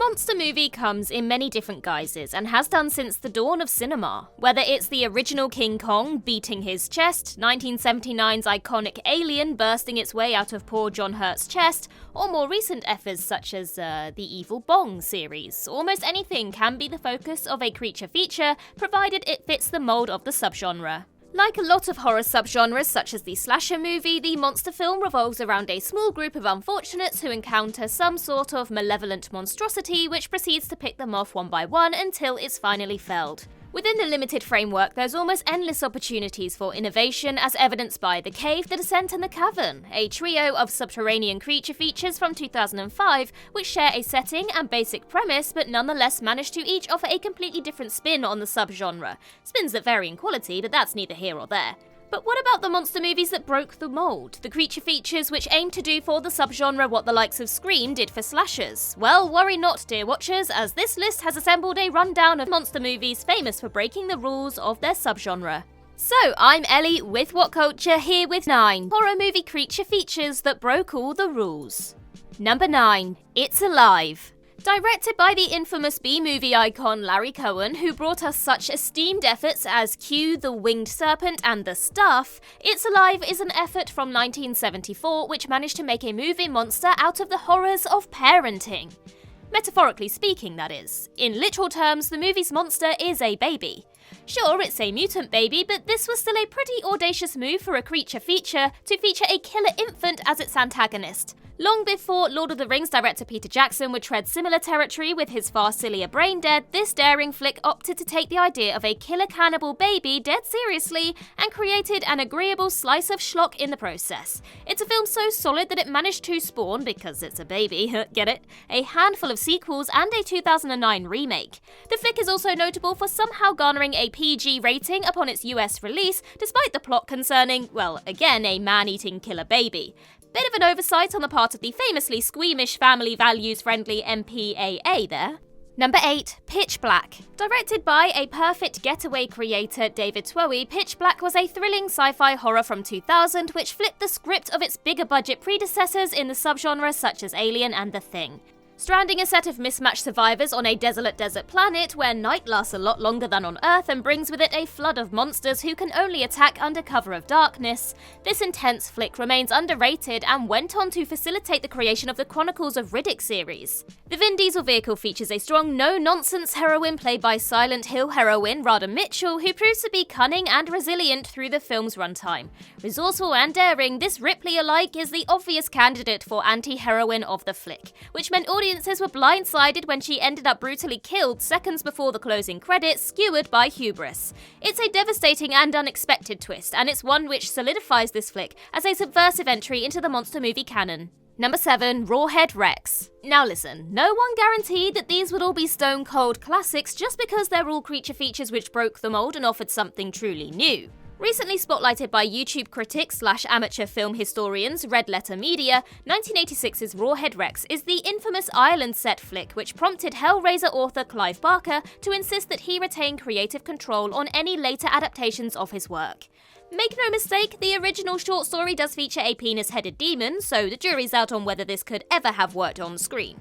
monster movie comes in many different guises and has done since the dawn of cinema. Whether it's the original King Kong beating his chest, 1979's iconic Alien bursting its way out of poor John Hurt's chest, or more recent efforts such as the Evil Bong series, almost anything can be the focus of a creature feature, provided it fits the mold of the subgenre. Like a lot of horror subgenres such as the slasher movie, the monster film revolves around a small group of unfortunates who encounter some sort of malevolent monstrosity which proceeds to pick them off one by one until it's finally felled. Within the limited framework, there's almost endless opportunities for innovation, as evidenced by The Cave, The Descent and The Cavern, a trio of subterranean creature features from 2005 which share a setting and basic premise but nonetheless manage to each offer a completely different spin on the subgenre. Spins that vary in quality, but that's neither here or there. But what about the monster movies that broke the mold? The creature features which aim to do for the subgenre what the likes of Scream did for slashers? Well, worry not, dear watchers, as this list has assembled a rundown of monster movies famous for breaking the rules of their subgenre. So, I'm Ellie with What Culture, here with 9 horror movie creature features that broke all the rules. Number 9. It's Alive. Directed by the infamous B-movie icon Larry Cohen, who brought us such esteemed efforts as Q, The Winged Serpent and The Stuff, It's Alive is an effort from 1974 which managed to make a movie monster out of the horrors of parenting. Metaphorically speaking, that is. In literal terms, the movie's monster is a baby. Sure, it's a mutant baby, but this was still a pretty audacious move for a creature feature to feature a killer infant as its antagonist. Long before Lord of the Rings director Peter Jackson would tread similar territory with his far sillier Braindead, this daring flick opted to take the idea of a killer cannibal baby dead seriously and created an agreeable slice of schlock in the process. It's a film so solid that it managed to spawn, because it's a baby, get it, a handful of sequels and a 2009 remake. The flick is also notable for somehow garnering a PG rating upon its US release, despite the plot concerning, well, again, a man-eating killer baby. Bit of an oversight on the part of the famously squeamish family values-friendly MPAA there. Number 8. Pitch Black. Directed by a perfect getaway creator, David Twohy, Pitch Black was a thrilling sci-fi horror from 2000 which flipped the script of its bigger budget predecessors in the subgenre such as Alien and The Thing. Stranding a set of mismatched survivors on a desolate desert planet where night lasts a lot longer than on Earth and brings with it a flood of monsters who can only attack under cover of darkness, this intense flick remains underrated and went on to facilitate the creation of the Chronicles of Riddick series. The Vin Diesel vehicle features a strong no-nonsense heroine played by Silent Hill heroine Radha Mitchell, who proves to be cunning and resilient through the film's runtime. Resourceful and daring, this Ripley alike is the obvious candidate for anti-heroine of the flick, which meant audiences were blindsided when she ended up brutally killed seconds before the closing credits, skewered by hubris. It's a devastating and unexpected twist, and it's one which solidifies this flick as a subversive entry into the monster movie canon. Number 7. Rawhead Rex. Now listen, no one guaranteed that these would all be stone cold classics just because they're all creature features which broke the mold and offered something truly new. Recently spotlighted by YouTube critics / amateur film historians Red Letter Media, 1986's Rawhead Rex is the infamous Ireland set flick which prompted Hellraiser author Clive Barker to insist that he retain creative control on any later adaptations of his work. Make no mistake, the original short story does feature a penis-headed demon, so the jury's out on whether this could ever have worked on screen.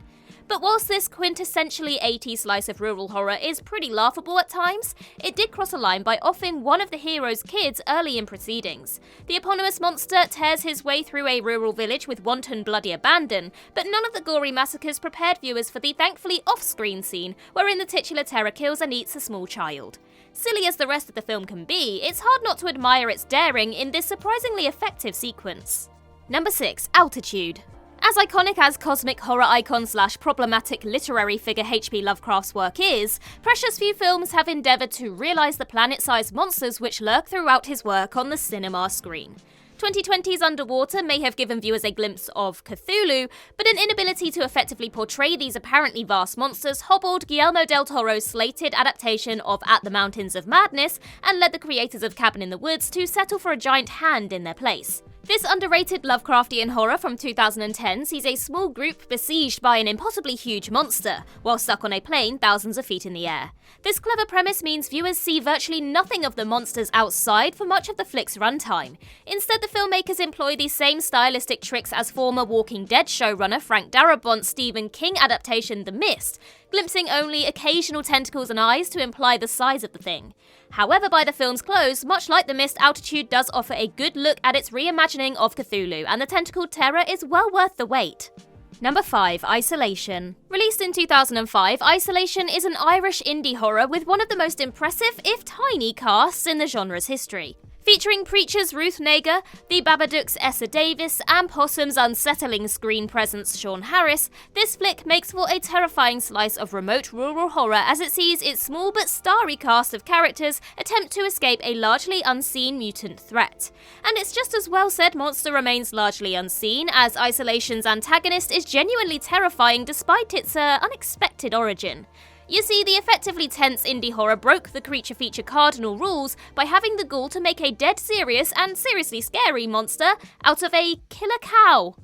But whilst this quintessentially 80s slice of rural horror is pretty laughable at times, it did cross a line by offing one of the hero's kids early in proceedings. The eponymous monster tears his way through a rural village with wanton bloody abandon, but none of the gory massacres prepared viewers for the thankfully off-screen scene wherein the titular terror kills and eats a small child. Silly as the rest of the film can be, it's hard not to admire its daring in this surprisingly effective sequence. Number 6. Altitude. As iconic as cosmic horror icon / problematic literary figure H.P. Lovecraft's work is, precious few films have endeavoured to realise the planet-sized monsters which lurk throughout his work on the cinema screen. 2020's Underwater may have given viewers a glimpse of Cthulhu, but an inability to effectively portray these apparently vast monsters hobbled Guillermo del Toro's slated adaptation of At the Mountains of Madness and led the creators of Cabin in the Woods to settle for a giant hand in their place. This underrated Lovecraftian horror from 2010 sees a small group besieged by an impossibly huge monster, while stuck on a plane thousands of feet in the air. This clever premise means viewers see virtually nothing of the monsters outside for much of the flick's runtime. Instead, the filmmakers employ the same stylistic tricks as former Walking Dead showrunner Frank Darabont's Stephen King adaptation The Mist, glimpsing only occasional tentacles and eyes to imply the size of the thing. However, by the film's close, much like The Mist, Altitude does offer a good look at its reimagining of Cthulhu, and the tentacled terror is well worth the wait. Number 5. Isolation. Released in 2005, Isolation is an Irish indie horror with one of the most impressive, if tiny, casts in the genre's history. Featuring Preacher's Ruth Negga, The Babadook's Essa Davis, and Possum's unsettling screen presence Sean Harris, this flick makes for a terrifying slice of remote rural horror as it sees its small but starry cast of characters attempt to escape a largely unseen mutant threat. And it's just as well said monster remains largely unseen, as Isolation's antagonist is genuinely terrifying despite its unexpected origin. You see, the effectively tense indie horror broke the creature feature cardinal rules by having the gall to make a dead serious and seriously scary monster out of a killer cow.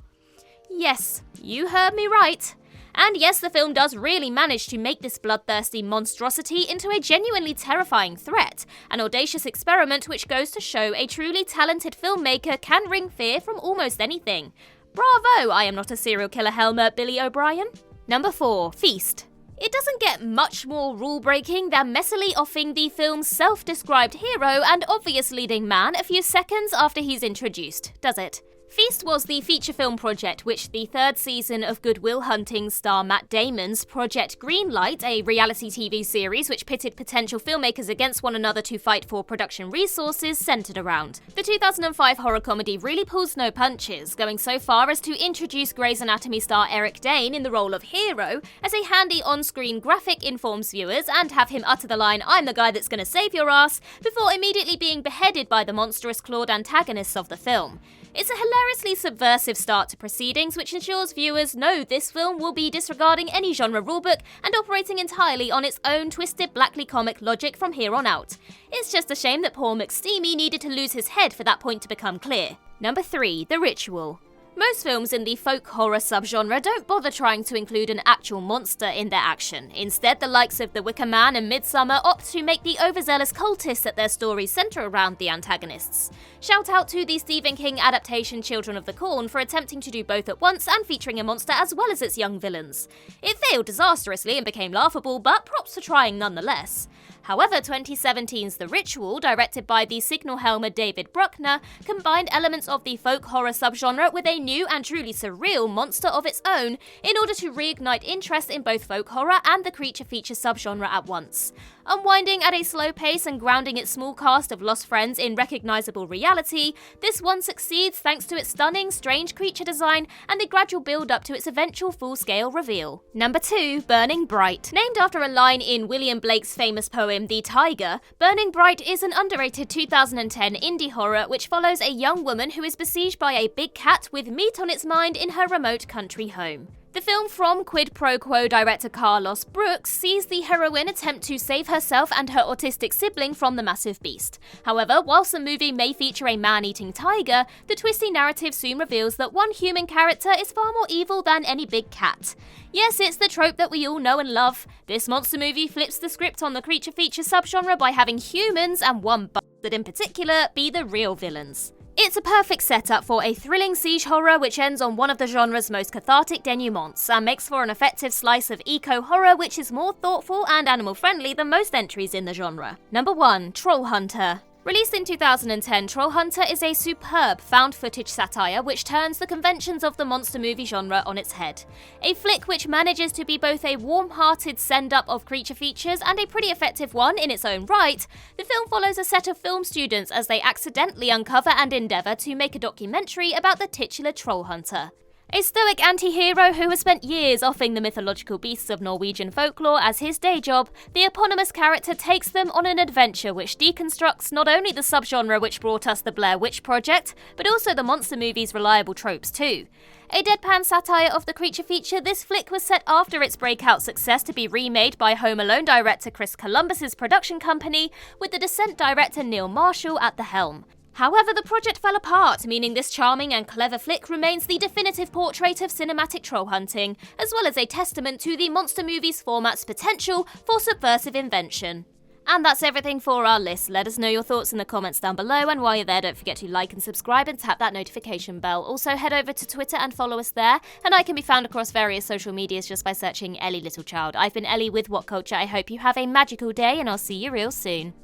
Yes, you heard me right. And yes, the film does really manage to make this bloodthirsty monstrosity into a genuinely terrifying threat, an audacious experiment which goes to show a truly talented filmmaker can wring fear from almost anything. Bravo, I am not a serial killer Helmer, Billy O'Brien. Number 4. Feast. It doesn't get much more rule-breaking than messily offing the film's self-described hero and obvious leading man a few seconds after he's introduced, does it? Feast was the feature film project which the third season of Good Will Hunting star Matt Damon's Project Greenlight, a reality TV series which pitted potential filmmakers against one another to fight for production resources, centered around. The 2005 horror comedy really pulls no punches, going so far as to introduce Grey's Anatomy star Eric Dane in the role of Hero as a handy on-screen graphic informs viewers and have him utter the line, "I'm the guy that's gonna save your ass," before immediately being beheaded by the monstrous clawed antagonists of the film. It's a hilariously subversive start to proceedings which ensures viewers know this film will be disregarding any genre rulebook and operating entirely on its own twisted blackly comic logic from here on out. It's just a shame that poor McSteamy needed to lose his head for that point to become clear. Number 3. The Ritual. Most films in the folk horror subgenre don't bother trying to include an actual monster in their action. Instead, the likes of The Wicker Man and Midsummer opt to make the overzealous cultists that their stories center around the antagonists. Shout out to the Stephen King adaptation Children of the Corn for attempting to do both at once and featuring a monster as well as its young villains. It failed disastrously and became laughable, but props for trying nonetheless. However, 2017's The Ritual, directed by the Signal Helmer David Bruckner, combined elements of the folk horror subgenre with a new and truly surreal monster of its own in order to reignite interest in both folk horror and the creature feature subgenre at once. Unwinding at a slow pace and grounding its small cast of lost friends in recognizable reality, this one succeeds thanks to its stunning, strange creature design and the gradual build-up to its eventual full-scale reveal. Number 2. Burning Bright. Named after a line in William Blake's famous poem The Tiger, Burning Bright is an underrated 2010 indie horror which follows a young woman who is besieged by a big cat with meat on its mind in her remote country home. The film from Quid Pro Quo director Carlos Brooks sees the heroine attempt to save herself and her autistic sibling from the massive beast. However, whilst the movie may feature a man-eating tiger, the twisty narrative soon reveals that one human character is far more evil than any big cat. Yes, it's the trope that we all know and love. This monster movie flips the script on the creature feature subgenre by having humans, and one bastard in particular, be the real villains. It's a perfect setup for a thrilling siege horror which ends on one of the genre's most cathartic denouements and makes for an effective slice of eco-horror which is more thoughtful and animal-friendly than most entries in the genre. Number 1. Troll Hunter. Released in 2010, Troll Hunter is a superb found-footage satire which turns the conventions of the monster movie genre on its head. A flick which manages to be both a warm-hearted send-up of creature features and a pretty effective one in its own right, the film follows a set of film students as they accidentally uncover and endeavour to make a documentary about the titular Troll Hunter. A stoic anti-hero who has spent years offing the mythological beasts of Norwegian folklore as his day job, the eponymous character takes them on an adventure which deconstructs not only the subgenre which brought us the Blair Witch Project, but also the monster movie's reliable tropes too. A deadpan satire of the creature feature, this flick was set after its breakout success to be remade by Home Alone director Chris Columbus's production company, with the Descent director Neil Marshall at the helm. However, the project fell apart, meaning this charming and clever flick remains the definitive portrait of cinematic troll hunting, as well as a testament to the monster movie's format's potential for subversive invention. And that's everything for our list. Let us know your thoughts in the comments down below, and while you're there, don't forget to like and subscribe and tap that notification bell. Also, head over to Twitter and follow us there, and I can be found across various social medias just by searching Ellie Littlechild. I've been Ellie with What Culture. I hope you have a magical day, and I'll see you real soon.